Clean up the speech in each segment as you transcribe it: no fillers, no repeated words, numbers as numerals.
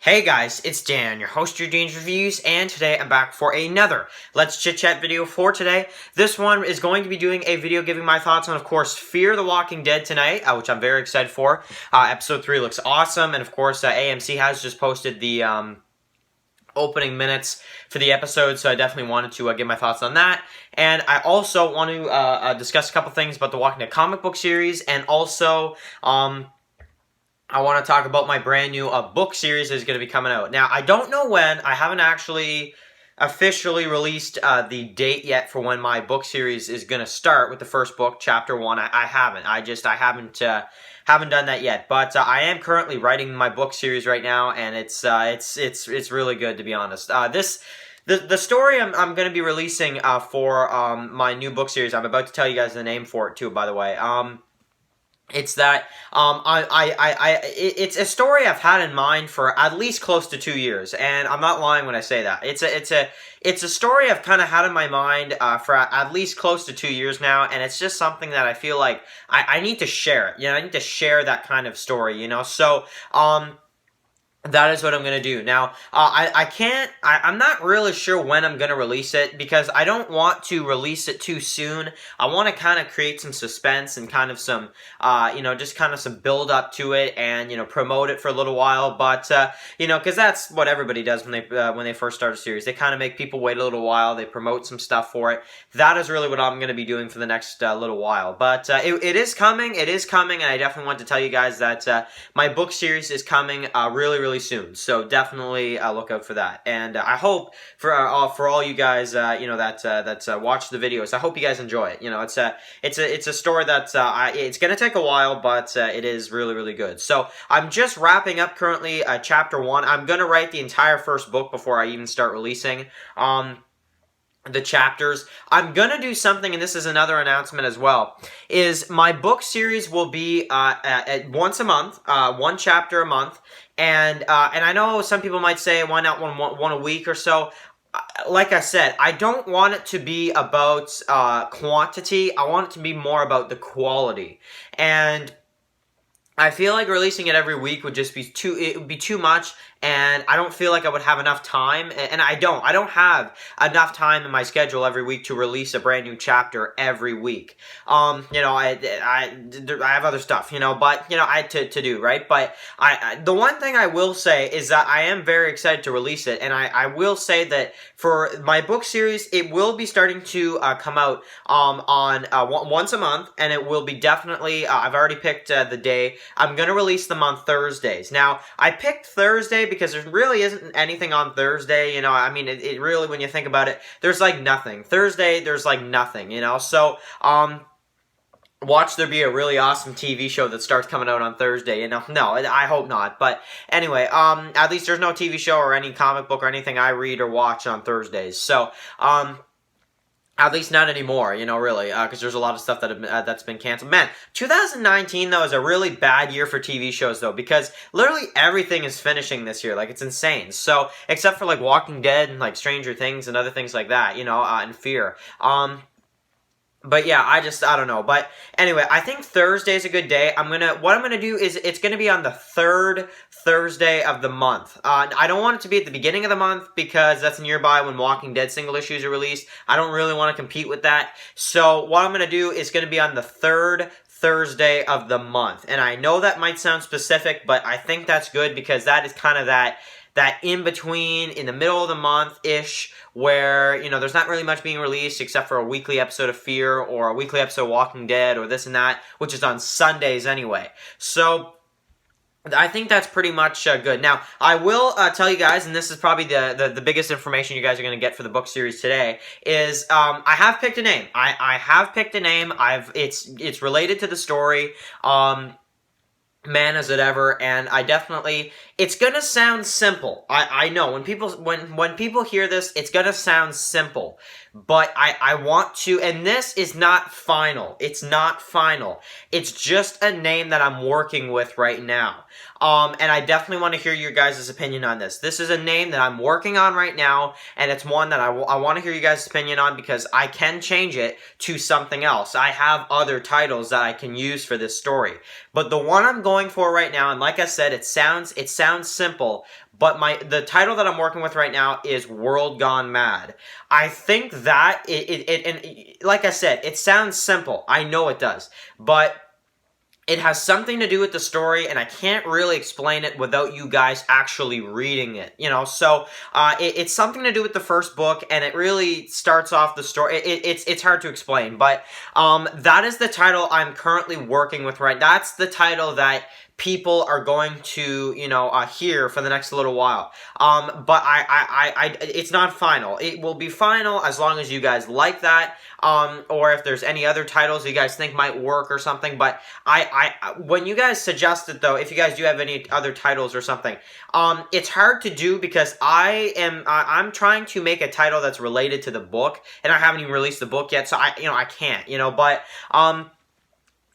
Hey guys, it's Dan, your host of Dan's Reviews, and today I'm back for another Let's Chit Chat video for today. This one is going to be doing a video giving my thoughts on, of course, Fear the Walking Dead tonight, which I'm very excited for. Episode 3 looks awesome, and of course, AMC has just posted the opening minutes for the episode, so I definitely wanted to give my thoughts on that. And I also want to discuss a couple things about the Walking Dead comic book series, and also I want to talk about my brand new book series that is going to be coming out. Now, I don't know when. I haven't actually officially released the date yet for when my book series is going to start with the first book, Chapter 1. I haven't. I haven't done that yet. But I am currently writing my book series right now, and it's really good, to be honest. The story I'm going to be releasing for my new book series, I'm about to tell you guys the name for it too, by the way. It's that it's a story I've had in mind for at least close to 2 years, and I'm not lying when I say that. It's a story I've kind of had in my mind for at least close to 2 years now, and it's just something that I feel like I need to share it. You know, I need to share that kind of story. You know, so that is what I'm going to do. Now, I'm not really sure when I'm going to release it, because I don't want to release it too soon. I want to kind of create some suspense and kind of some, just kind of some build up to it, and, promote it for a little while. But, because that's what everybody does when they first start a series. They kind of make people wait a little while. They promote some stuff for it. That is really what I'm going to be doing for the next little while. But it is coming. It is coming, and I definitely want to tell you guys that my book series is coming really soon, so definitely look out for that. And I hope for all you guys that watch the videos, I hope you guys enjoy it. It's a story that it's gonna take a while, but it is really good. So I'm just wrapping up currently chapter 1. I'm gonna write the entire first book before I even start releasing the chapters. I'm gonna do something, and this is another announcement as well, is my book series will be once a month, one chapter a month, and I know some people might say, why not one a week or so? Like I said, I don't want it to be about quantity. I want it to be more about the quality. And I feel like releasing it every week would just be too much, and I don't feel like I would have enough time, and I don't have enough time in my schedule every week to release a brand new chapter every week. I have other stuff, but, I had to do, right? But the one thing I will say is that I am very excited to release it, and I will say that for my book series, it will be starting to come out on once a month, and it will be definitely, I've already picked the day. I'm going to release them on Thursdays. Now, I picked Thursday because there really isn't anything on Thursday, it really, when you think about it, there's like nothing. Thursday, there's like nothing, so, watch there be a really awesome TV show that starts coming out on Thursday, No, I hope not, but anyway, at least there's no TV show or any comic book or anything I read or watch on Thursdays, so, at least not anymore, really, because there's a lot of stuff that's been canceled. Man, 2019, though, is a really bad year for TV shows, though, because literally everything is finishing this year. Like, it's insane. So, except for, like, Walking Dead and, like, Stranger Things and other things like that, and Fear. But yeah, I don't know. But anyway, I think Thursday's a good day. What I'm gonna do is it's gonna be on the third Thursday of the month. I don't want it to be at the beginning of the month because that's nearby when Walking Dead single issues are released. I don't really want to compete with that. So what I'm gonna do is gonna be on the third Thursday of the month. And I know that might sound specific, but I think that's good because that is kind of that in-between, in the middle of the month-ish, where, there's not really much being released except for a weekly episode of Fear or a weekly episode of Walking Dead or this and that, which is on Sundays anyway. So, I think that's pretty much good. Now, I will tell you guys, and this is probably the biggest information you guys are going to get for the book series today, is I have picked a name. I have picked a name. It's related to the story. Man, is it ever, and it's gonna sound simple. I know, when people hear this, it's gonna sound simple, but I want to, and this is not final. It's not final. It's just a name that I'm working with right now. And I definitely want to hear your guys' opinion on this. This is a name that I'm working on right now, and it's one that I want to hear you guys' opinion on because I can change it to something else. I have other titles that I can use for this story. But the one I'm going for right now, and like I said, it sounds simple, but the title that I'm working with right now is World Gone Mad. I think that and like I said, it sounds simple. I know it does, but it has something to do with the story, and I can't really explain it without you guys actually reading it, you know? So, it's something to do with the first book, and it really starts off the story. It's hard to explain, but, that is the title I'm currently working with, right? That's the title that people are going to, you know, hear for the next little while. But it's not final. It will be final as long as you guys like that, or if there's any other titles you guys think might work or something. But when you guys suggest it, though, if you guys do have any other titles or something, it's hard to do because I'm trying to make a title that's related to the book, and I haven't even released the book yet, so I can't, you know, but,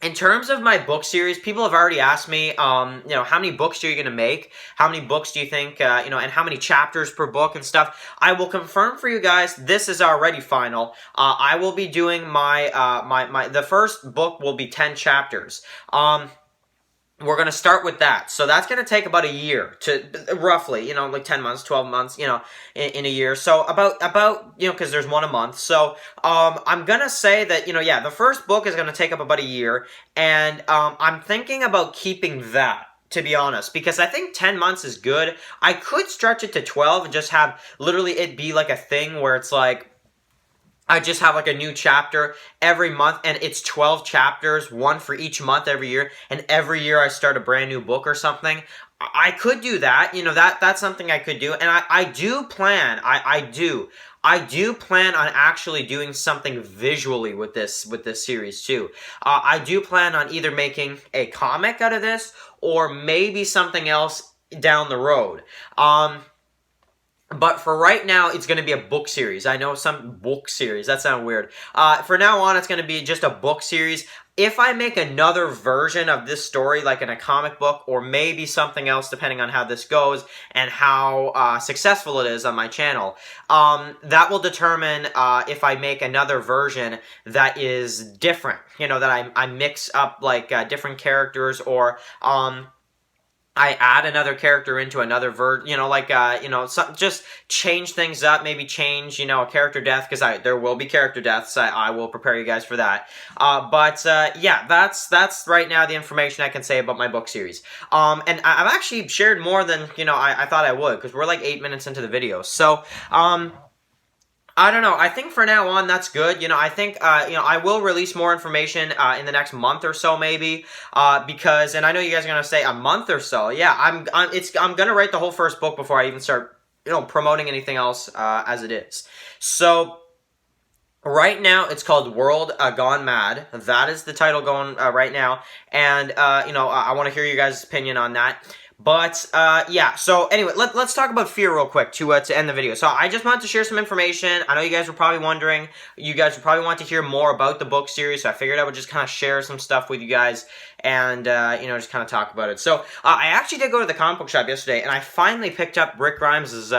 in terms of my book series, people have already asked me, you know, how many books are you going to make? How many books do you think, you know, and how many chapters per book and stuff? I will confirm for you guys, this is already final. I will be doing the first book will be 10 chapters. We're going to start with that. So that's going to take about a year to, roughly, you know, like 10 months, 12 months, you know, in a year. So about, you know, because there's one a month. So, I'm going to say that, you know, yeah, the first book is going to take up about a year. And, I'm thinking about keeping that, to be honest, because I think 10 months is good. I could stretch it to 12 and just have literally it be like a thing where it's like, I just have like a new chapter every month, and it's 12 chapters, one for each month every year, and every year I start a brand new book or something. I could do that, you know, that's something I could do, and I do plan on actually doing something visually with this series too. I do plan on either making a comic out of this, or maybe something else down the road. But for right now, it's going to be a book series. I know some book series. That sounds weird. For now on, it's going to be just a book series. If I make another version of this story, like in a comic book, or maybe something else, depending on how this goes and how successful it is on my channel, that will determine if I make another version that is different. You know, that I mix up, like, different characters, or I add another character into another you know, like, you know, just change things up, maybe change, you know, a character death, because there will be character deaths. I will prepare you guys for that. But yeah, that's right now the information I can say about my book series. And I've actually shared more than, you know, I thought I would, because we're like 8 minutes into the video. So, I don't know. I think for now on, that's good. You know, I think, you know, I will release more information in the next month or so, maybe, because, and I know you guys are gonna say a month or so. Yeah, I'm gonna write the whole first book before I even start, you know, promoting anything else as it is. So, right now, it's called World Gone Mad. That is the title going right now, and you know, I want to hear your guys' opinion on that. But, yeah, so anyway, let's talk about fear real quick to end the video. So I just wanted to share some information. I know you guys were probably wondering, you guys would probably want to hear more about the book series, so I figured I would just kind of share some stuff with you guys and, you know, just kind of talk about it. So, I actually did go to the comic book shop yesterday, and I finally picked up Rick Grimes'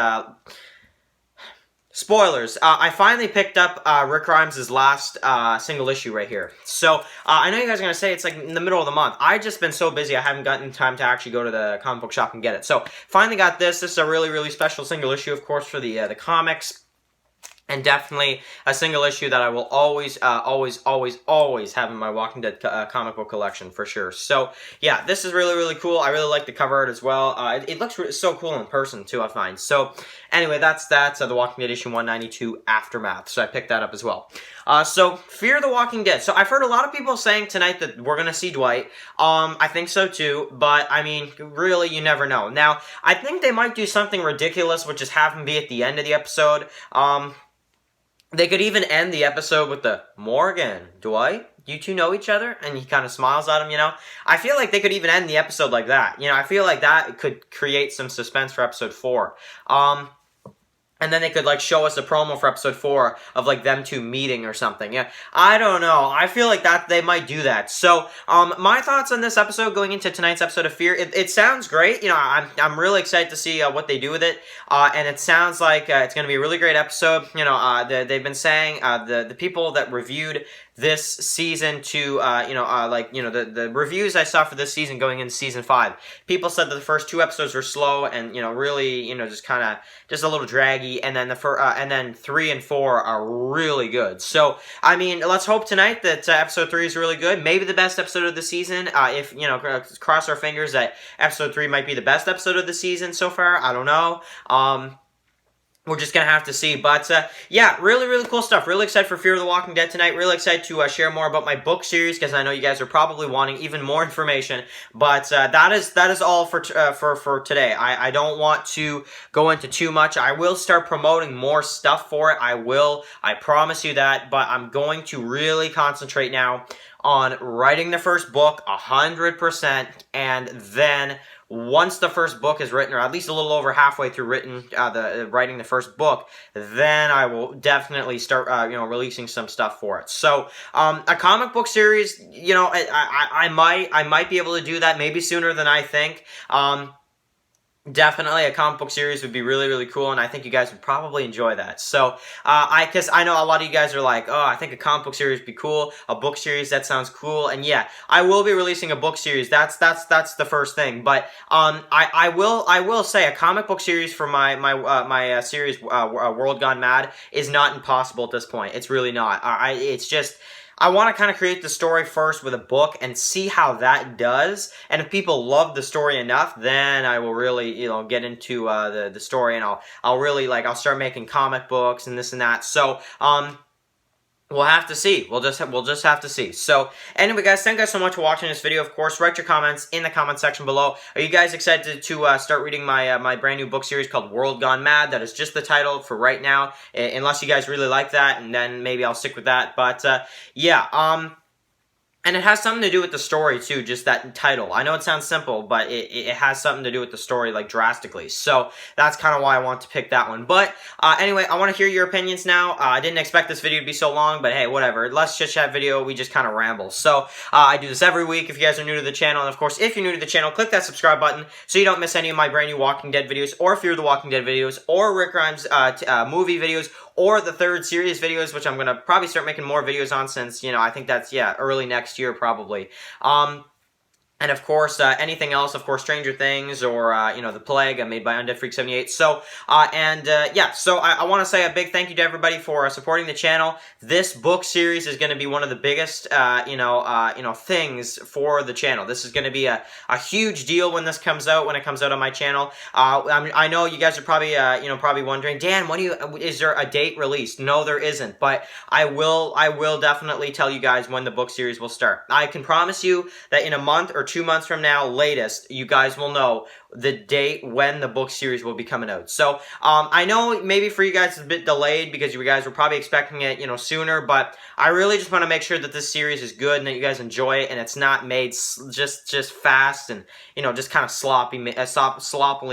spoilers. I finally picked up Rick Grimes' last single issue right here. So, I know you guys are going to say it's like in the middle of the month. I've just been so busy I haven't gotten time to actually go to the comic book shop and get it. So, finally got this. This is a really, really special single issue, of course, for the comics. And definitely a single issue that I will always have in my Walking Dead comic book collection, for sure. So, yeah, this is really, really cool. I really like the cover art as well. It looks so cool in person, too, I find. So, anyway, that's the Walking Dead issue 192 Aftermath. So, I picked that up as well. So, Fear the Walking Dead. So, I've heard a lot of people saying tonight that we're going to see Dwight. I think so, too. But, I mean, really, you never know. Now, I think they might do something ridiculous, which is have him be at the end of the episode. They could even end the episode with the, Morgan, Dwight, you two know each other? And he kind of smiles at him, you know? I feel like they could even end the episode like that. You know, I feel like that could create some suspense for episode 4. And then they could, like, show us a promo for episode 4 of, like, them two meeting or something. Yeah, I don't know. I feel like that they might do that. So, my thoughts on this episode going into tonight's episode of Fear, it sounds great. You know, I'm really excited to see what they do with it. And it sounds like it's going to be a really great episode. You know, they've been saying, the people that reviewed this season to, the reviews I saw for this season going into season 5. People said that the first 2 episodes were slow and, really, just kind of, just a little draggy, and then and then 3 and 4 are really good. So, I mean, let's hope tonight that episode 3 is really good. Maybe the best episode of the season. If, cross our fingers that episode 3 might be the best episode of the season so far. I don't know. We're just going to have to see. But, yeah, really, really cool stuff. Really excited for Fear of the Walking Dead tonight. Really excited to share more about my book series, because I know you guys are probably wanting even more information. But that is all for today. I don't want to go into too much. I will start promoting more stuff for it. I will. I promise you that. But I'm going to really concentrate now on writing the first book 100%, and then once the first book is written, or at least a little over halfway through writing the first book, then I will definitely start, releasing some stuff for it. So, a comic book series, I might be able to do that maybe sooner than I think. Definitely a comic book series would be really, really cool, and I think you guys would probably enjoy that. So, because I know a lot of you guys are like, oh, I think a comic book series would be cool, a book series, that sounds cool, and yeah, I will be releasing a book series, that's the first thing, but, I will say a comic book series for my series, World Gone Mad, is not impossible at this point. It's really not. It's just, I want to kind of create the story first with a book and see how that does. And if people love the story enough, then I will really, get into the story, and I'll really I'll start making comic books and this and that. So, we'll have to see. We'll just have to see. So, anyway, guys, thank you guys so much for watching this video. Of course, write your comments in the comment section below. Are you guys excited to start reading my brand new book series called World Gone Mad? That is just the title for right now, unless you guys really like that, and then maybe I'll stick with that. But, yeah, and it has something to do with the story, too, just that title. I know it sounds simple, but it has something to do with the story, drastically. So, that's kind of why I want to pick that one. But, anyway, I want to hear your opinions now. I didn't expect this video to be so long, but hey, whatever. Less chit-chat video, we just kind of ramble. So, I do this every week if you guys are new to the channel. And, of course, if you're new to the channel, click that subscribe button so you don't miss any of my brand new Walking Dead videos, or Fear the Walking Dead videos, or Rick Grimes movie videos, or the 3rd series videos, which I'm going to probably start making more videos on since, I think that's, early next year probably. And of course, anything else, of course, Stranger Things, or, The Plague, made by Undead Freak 78. So, yeah, so I want to say a big thank you to everybody for supporting the channel. This book series is going to be one of the biggest, things for the channel. This is going to be a huge deal when this comes out, when it comes out on my channel. I know you guys are probably, probably wondering, Dan, is there a date released? No, there isn't, but I will definitely tell you guys when the book series will start. I can promise you that in a month or 2 months from now, latest, you guys will know the date when the book series will be coming out. So, I know maybe for you guys it's a bit delayed because you guys were probably expecting it, sooner, but I really just want to make sure that this series is good and that you guys enjoy it, and it's not made just fast and, just kind of sloppily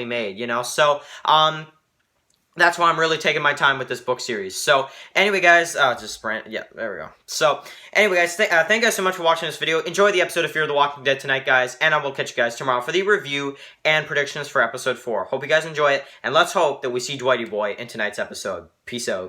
made, So, that's why I'm really taking my time with this book series. So, anyway, guys, yeah, there we go. So, anyway, guys, thank you guys so much for watching this video. Enjoy the episode of Fear the Walking Dead tonight, guys, and I will catch you guys tomorrow for the review and predictions for episode 4. Hope you guys enjoy it, and let's hope that we see Dwighty Boy in tonight's episode. Peace out.